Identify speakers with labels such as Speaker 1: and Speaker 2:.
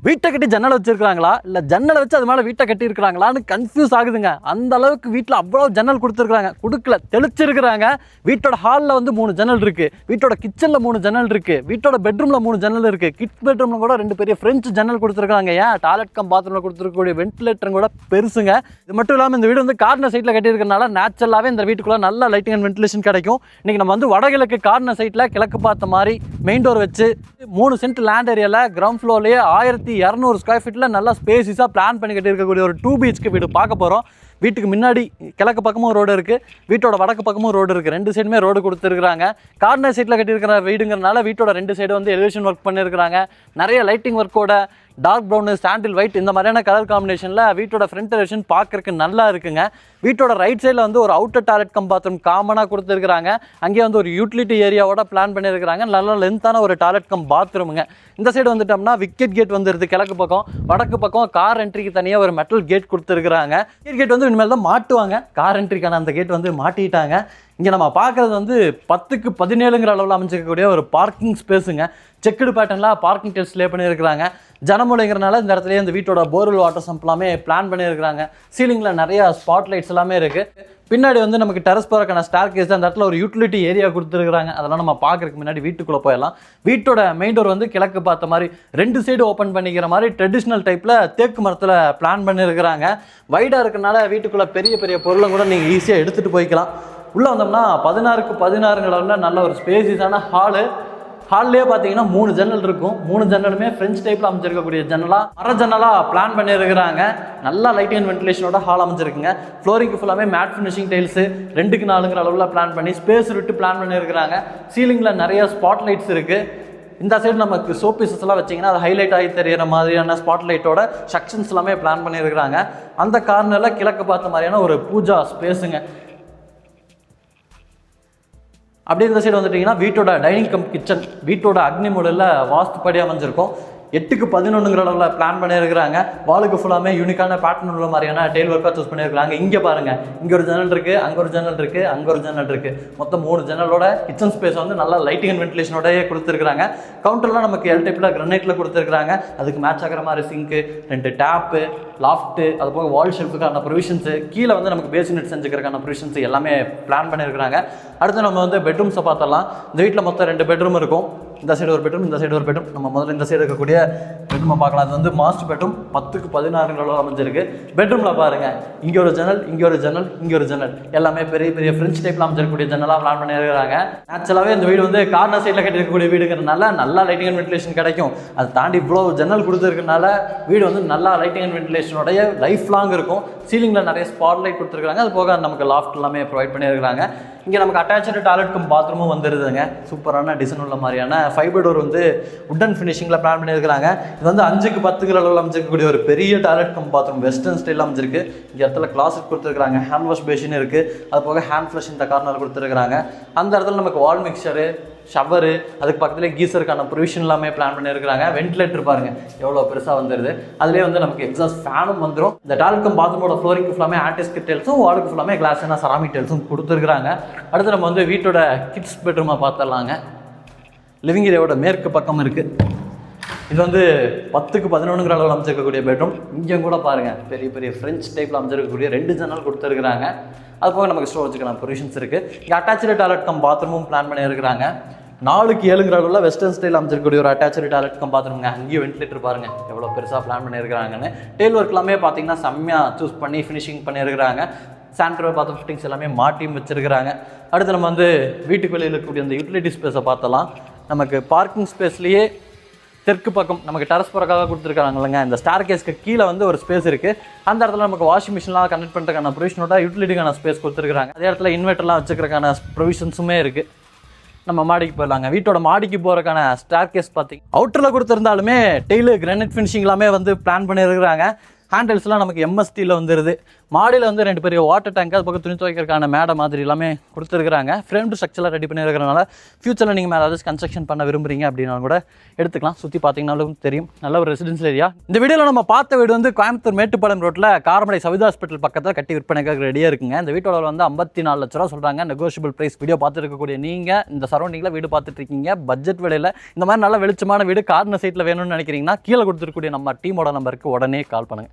Speaker 1: வீட்டை கட்டி ஜன்னலை வச்சிருக்காங்களா இல்லை ஜன்னலை வச்சு அது மேலே வீட்டை கட்டி இருக்கிறாங்களான்னு கன்ஃபியூஸ் ஆகுதுங்க. அந்த அளவுக்கு வீட்டில் அவ்வளோ ஜன்னல் கொடுத்துருக்குறாங்க. கொடுக்கல, தெளிச்சிருக்கிறாங்க. வீட்டோட ஹாலில் வந்து 3 ஜன்னல் இருக்குது, வீட்டோட கிச்சனில் 3 ஜன்னல் இருக்குது, வீட்டோட பெட்ரூமில் 3 ஜன்னல் இருக்குது, கிட்ஸ் பெட்ரூமில் கூட 2 பெரிய ஃப்ரெஞ்சு ஜன்னல் கொடுத்துருக்காங்க. ஏன் டாய்லெட் கம் பாத்ரூமில் கொடுத்துருக்கக்கூடிய வென்டிலேட்டரும் கூட பெருசுங்க. இது மட்டும் இல்லாமல் இந்த வீடு வந்து கார்னர் சைட்டில் கட்டியிருக்கிறனால நேச்சுரலாகவே இந்த வீட்டுக்குள்ளே நல்ல லைட்டிங் அண்ட் வென்டிலேஷன் கிடைக்கும். இன்றைக்கி நம்ம வந்து வடகிழக்கு கார்னர் சைட்டில் கிழக்கு பார்த்த மாதிரி மெயின் டோர் வச்சு 3 சென்ட் லேண்ட் ஏரியாவில் கிரவுண்ட் ஃப்ளோர்லேயே 1200 ஸ்கொயர் ஃபீட்டில் நல்லா ஸ்பேஸிஸாக பிளான் பண்ணி கட்டியிருக்கக்கூடிய ஒரு 2 BHK வீடு பார்க்க போகிறோம். வீட்டுக்கு முன்னாடி கிழக்கு பக்கமும் ரோடு இருக்குது, வீட்டோட வடக்கு பக்கமும் ரோடு இருக்குது. 2 சைடுமே ரோடு கொடுத்துருக்குறாங்க. கார்னர் சைட்டில் கட்டியிருக்கிற வீடுங்கிறனால வீட்டோட 2 சைடு வந்து எலிவேஷன் ஒர்க் பண்ணியிருக்கிறாங்க. நிறைய லைட்டிங் ஒர்க்கோட டார்க் ப்ரௌனு, சாண்டில் ஒயிட் இந்த மாதிரியான கலர் காம்பினேஷனில் வீட்டோட ஃப்ரண்ட் எலிவேஷன் பார்க்கறதுக்கு நல்லா இருக்குங்க. வீட்டோட ரைட் சைடில் வந்து ஒரு அவுட்டர் டாய்லெட் கம் பாத்ரூம் காமனாக கொடுத்துருக்குறாங்க. அங்கேயே வந்து ஒரு யூட்டிலிட்டி ஏரியாவோட பிளான் பண்ணியிருக்கிறாங்க. நல்ல லென்த்தான ஒரு டாய்லெட் கம் பாத்ரூமுங்க. இந்த சைடு வந்துட்டோம்னா விக்கெட் கேட் வந்துடுது கிழக்கு பக்கம். வடக்கு பக்கம் கார் என்ட்ரிக்கு தனியாக ஒரு மெட்டல் கேட் கொடுத்துருக்குறாங்க. விக்கெட் கேட் வந்து இனிமேல் தான் மாட்டுவாங்க. கார் என்ட்ரிக்கான அந்த கேட் வந்து மாட்டிட்டாங்க. இங்கே நம்ம பார்க்குறது வந்து 10க்கு 17ங்கிற அளவில் அமைச்சிக்கக்கூடிய ஒரு பார்க்கிங் ஸ்பேஸுங்க. செக்குடு பேட்டர்னில் பார்க்கிங் டெல்ஸ் லே பண்ணியிருக்கிறாங்க. ஜனமூலைங்கிறனால இந்த இடத்துலேயே இந்த வீட்டோட போர்வெல் வாட்டர் சம்ப் எல்லாமே பிளான் பண்ணியிருக்கிறாங்க. சீலிங்கில் நிறைய ஸ்பாட் லைட்ஸ் எல்லாமே இருக்குது. பின்னாடி வந்து நமக்கு டெரஸ் போகிறக்கான ஸ்டார் கேஸ், அந்த இடத்துல ஒரு யூட்டிலிட்டி ஏரியா கொடுத்துருக்குறாங்க. அதெல்லாம் நம்ம பார்க்குறதுக்கு முன்னாடி வீட்டுக்குள்ளே போயிடலாம். வீட்டோட மெயின் டோர் வந்து கிழக்கு பார்த்த மாதிரி 2 சைடு ஓப்பன் பண்ணிக்கிற மாதிரி ட்ரெடிஷ்னல் டைப்பில் தேக்கு மரத்தில் பிளான் பண்ணியிருக்கிறாங்க. வைடாக இருக்கிறனால வீட்டுக்குள்ளே பெரிய பெரிய பொருளும் கூட நீங்கள் ஈஸியாக எடுத்துகிட்டு போய்க்கலாம். உள்ளே வந்தோம்னா 16க்கு 16 நல்ல ஒரு ஸ்பேசிஸான ஹால்லேயே பார்த்தீங்கன்னா 3 ஜன்னல் இருக்கும். 3 ஜன்னலுமே ஃப்ரெஞ்ச் டைப்பில் அமைச்சிருக்கக்கூடிய ஜன்னலாக மர ஜன்னலாக பிளான் பண்ணியிருக்கிறாங்க. நல்லா லைட்டிங் அண்ட் வென்டிலேஷனோட ஹால் அமைச்சிருக்குங்க. ஃப்ளோரிங்க்கு ஃபுல்லாமே மேட் ஃபினிஷிங் டைல்ஸு 2க்கு 4ங்கிற அளவில் பிளான் பண்ணி ஸ்பேஸ் விட்டு பிளான் பண்ணியிருக்கிறாங்க. சீலிங்கில் நிறைய ஸ்பாட் லைட்ஸ் இருக்குது. இந்த சைடு நமக்கு சோப் பீசஸ் எல்லாம் வச்சிங்கன்னா அது ஹைலைட் ஆகி தெரிகிற மாதிரியான ஸ்பாட் லைட்டோட செக்ஷன்ஸ் எல்லாமே பிளான் பண்ணியிருக்கிறாங்க. அந்த கார்னரில் கிழக்கு பார்த்த மாதிரியான ஒரு பூஜா ஸ்பேஸுங்க. அப்படியே இந்த சைடு வந்துட்டிங்கன்னா வீட்டோட டைனிங் கம் கிச்சன். வீட்டோட அக்னி மூலையில் வாஸ்துப்படி அமைஞ்சிருக்கும். 8க்கு 11ங்கிற அளவில் பிளான் பண்ணியிருக்கிறாங்க. வாலுக்கு ஃபுல்லாமே யூனிக்கான பேட்டர்ன் உள்ள மாதிரியான டெய்ல் ஒர்க்காக சூஸ் பண்ணியிருக்காங்க. இங்கே பாருங்கள், இங்கே ஒரு ஜன்னல் இருக்குது, அங்கே ஒரு ஜன்னல் இருக்குது, அங்கே ஒரு ஜன்னல் இருக்குது. மொத்தம் 3 ஜன்னலோட கிச்சன் ஸ்பேஸ் வந்து நல்லா லைட்டிங் அண்ட் வென்டிலேஷனோடய கொடுத்துருக்காங்க. கவுண்டர்லாம் நமக்கு எல் டைப்பில் கிரனைட்டில் கொடுத்துருக்காங்க. அதுக்கு மேட்ச் ஆகிற மாதிரி சிங்க்கு, 2 டேப்பு, லாஃப்ட்டு, அது போக வால் ஷெல்ஃபுக்கான ப்ரொவிஷன்ஸு, கீழே வந்து நமக்கு பேசினெட் செஞ்சுக்கிறதுக்கான ப்ரொவிஷன்ஸ் எல்லாமே பிளான் பண்ணியிருக்கிறாங்க. அடுத்து நம்ம வந்து பெட்ரூம்ஸை பார்த்தலாம். இந்த வீட்டில் மொத்தம் 2 பெட்ரூம் இருக்கும். இந்த சைடு ஒரு பெட்ரூம், இந்த சைடு ஒரு பெட்ரூம். நம்ம முதல்ல இந்த சைடு இருக்கக்கூடிய பெட்ரூமை பார்க்கலாம். அது வந்து மாஸ்டர் பெட்ரூம். 10க்கு 16 அமைஞ்சிருக்கு. பெட்ரூமில் பாருங்கள், இங்கே ஒரு ஜன்னல், இங்கே ஒரு ஜன்னல், இங்கே ஒரு ஜன்னல். எல்லாமே பெரிய பெரிய ஃப்ரெஞ்ச் டைப்பில் அமைச்சிருக்கக்கூடிய ஜன்னலாக பிளான் பண்ணியிருக்கிறாங்க. நேச்சுரலாகவே இந்த வீடு வந்து கார்னர் சைடில் கட்டியிருக்கக்கூடிய வீடுங்கிறதுனால நல்லா லைட்டிங் அண்ட் வென்டிலேஷன் கிடைக்கும். அதை தாண்டி இவ்வளோ ஜன்னல் கொடுத்துருக்கனால வீடு வந்து நல்லா லைட்டிங் அண்ட் வென்டிலேஷனோடைய லைஃப் லாங் இருக்கும். சீலிங்கில் நிறைய ஸ்பாட் லைட் கொடுத்துருக்காங்க. அது போக நமக்கு லாஃப்ட் எல்லாமே ப்ரொவைட் பண்ணியிருக்கிறாங்க. இங்கே நமக்கு அட்டாச்சு டாய்லெட் கம் பாத்ரூமும் வந்துடுதுங்க. சூப்பரான டிசைன் உள்ள மாதிரியான ஃபைபர் டோர் வந்து உட்டன் ஃபினிஷிங்கில் பிளான் பண்ணியிருக்கிறாங்க. இது வந்து 5க்கு 10ங்கிற அளவில் அமைச்சிருக்கக்கூடிய ஒரு பெரிய டாய்லெட் கம் பாத்ரூம். வெஸ்டர்ன் ஸ்டைலில் அமைச்சிருக்கு. இங்கே இடத்துல கிளாஸுக்கு கொடுத்துருக்காங்க. ஹேண்ட் வாஷ் பேஷன் இருக்குது. அது போக ஹேண்ட் ஃப்ளஷ் இந்த கார்னர் கொடுத்துருக்காங்க. அந்த இடத்துல நமக்கு வால் மிக்சரு, ஷவரு, அதுக்கு பக்கத்துலேயே கீசருக்கான ப்ரொவிஷன் எல்லாமே பிளான் பண்ணியிருக்கிறாங்க. வென்டிலேட்டர் பாருங்கள் எவ்வளோ பெருசாக வந்துடுது. அதுலேயே வந்து நமக்கு எக்ஸாஸ்ட் ஃபேனும் வந்துடும். இந்த டாய்லெட் கம் பாத்ரூமோட ஃப்ளோரிங்க்கு ஃபுல்லாமே ஆர்டிஸ்ட் டைல்ஸும், வாலுக்கு ஃபுல்லாமே கிளாஸான செராமிக் டைல்ஸும் கொடுத்துருக்காங்க. அடுத்து நம்ம வந்து வீட்டோட கிட்ஸ் பெட்ரூமை பார்த்துடலாங்க. லிவிங் ஏரியாவோட மேற்கு பக்கம் இருக்குது. இது வந்து 10க்கு 11ங்கிற அளவில் அமைச்சிருக்கக்கூடிய பெட்ரூம். இங்கே கூட பாருங்கள் பெரிய பெரிய ஃப்ரெஞ்ச் டைப்பில் அமைச்சிருக்கக்கூடிய 2 ஜன்னல் கொடுத்துருக்குறாங்க. அது போக நமக்கு ஸ்டோரேஜுக்கான ப்ரொவிஷன்ஸ் இருக்குது. இங்கே அட்டாச்சு டாய்லெட் கம் பாத்ரூமும் பிளான் பண்ணியிருக்கிறாங்க. 4க்கு 7ங்கிற அளவில் வெஸ்டர்ன் ஸ்டைல் அமைச்சிருக்கக்கூடிய ஒரு அட்டாச்சு டாய்லெட் கம் பாத்ரூம்ங்க. அங்கேயும் வென்டிலேட்டர் பாருங்கள் எவ்வளோ பெருசாக பிளான் பண்ணியிருக்கிறாங்கன்னு. டெயில் ஒர்க் எல்லாமே பார்த்தீங்கன்னா செம்மையாக சூஸ் பண்ணி ஃபினிஷிங் பண்ணியிருக்கிறாங்க. சானிட்டரி பாத்ரூம் ஃபிட்டிங்ஸ் எல்லாமே மாட்டியும் வச்சுருக்கிறாங்க. அடுத்து நம்ம வந்து வீட்டுக்கு வெளியில் இருக்கக்கூடிய அந்த யூட்டிலிட்டி ஸ்பேஸை பார்த்தலாம். நமக்கு பார்க்கிங் ஸ்பேஸ்லேயே தெற்கு பக்கம் நமக்கு டெரஸ் போகிறக்காக கொடுத்துருக்காங்க இல்லைங்க. இந்த ஸ்டார் கேஸ்க்கு கீழே வந்து ஒரு ஸ்பேஸ் இருக்குது. அந்த இடத்துல நமக்கு வாஷிங் மிஷின்லாம் கனெக்ட் பண்ணுறதுக்கான ப்ரொவிஷனோட யூட்டிலிட்டிக்கான ஸ்பேஸ் கொடுத்துருக்காங்க. அதே இடத்துல இன்வெர்ட்டர்லாம் வச்சுக்கிறதுக்கான ப்ரொவிஷன்ஸுமே இருக்குது. நம்ம மாடிக்கு போயிடலாங்க. வீட்டோட மாடிக்கு போகிறக்கான ஸ்டார் கேஸ் பார்த்திங்க அவுட்டரில் கொடுத்துருந்தாலுமே டெய்லு கிரானைட் ஃபினிஷிங் எல்லாமே வந்து பிளான் பண்ணியிருக்கிறாங்க. ஹேண்டில்ஸ்லாம் நமக்கு எம்எஸ்டியில் வந்துடுது. மாடியில் வந்து 2 பெரிய வாட்டர் டேங்க், அது பக்கம் துணி துவைக்கிறதுக்கான மேடை மாதிரி எல்லாமே கொடுத்துருக்காங்க. ஃப்ரேம் ஸ்ட்ரக்சரில் ரெடி பண்ணியிருக்கிறனால ஃபியூச்சரில் நீங்கள் மேலே ஏதாச்சும் கன்ஸ்ட்ரக்ஷன் பண்ண விரும்புறீங்க அப்படின்னாலும் கூட எடுத்துக்கலாம். சுற்றி பார்த்தீங்கன்னாலும் தெரியும், நல்ல ஒரு ரெசிடென்ஷியல் ஏரியா. இந்த வீடியோவில் நம்ம பார்த்த வீடு வந்து கோயம்புத்தூர் மேட்டுப்பாளையம் ரோட்டில் காரமடை சவிதா ஹாஸ்பிட்டல் பக்கத்தில் கட்டி விற்பனைக்காக ரெடியாக இருக்குங்க. இந்த வீட்டோட வந்து 54 லட்ச ரூபா சொல்கிறாங்க. Negotiable price. வீடியோ பார்த்துட்டு இருக்கக்கூடிய நீங்கள் இந்த சரௌண்டிங்கில் வீடு பார்த்துட்டு இருக்கீங்க, பட்ஜெட் விலையில் இந்த மாதிரி நல்ல வெளிச்சமான வீடு கார்னர் சைட்டில் வேணும்னு நினைக்கிறீங்கன்னா கீழே கொடுத்துருக்கக்கூடிய நம்ம டீமோட நம்பருக்கு உடனே கால் பண்ணுங்கள்.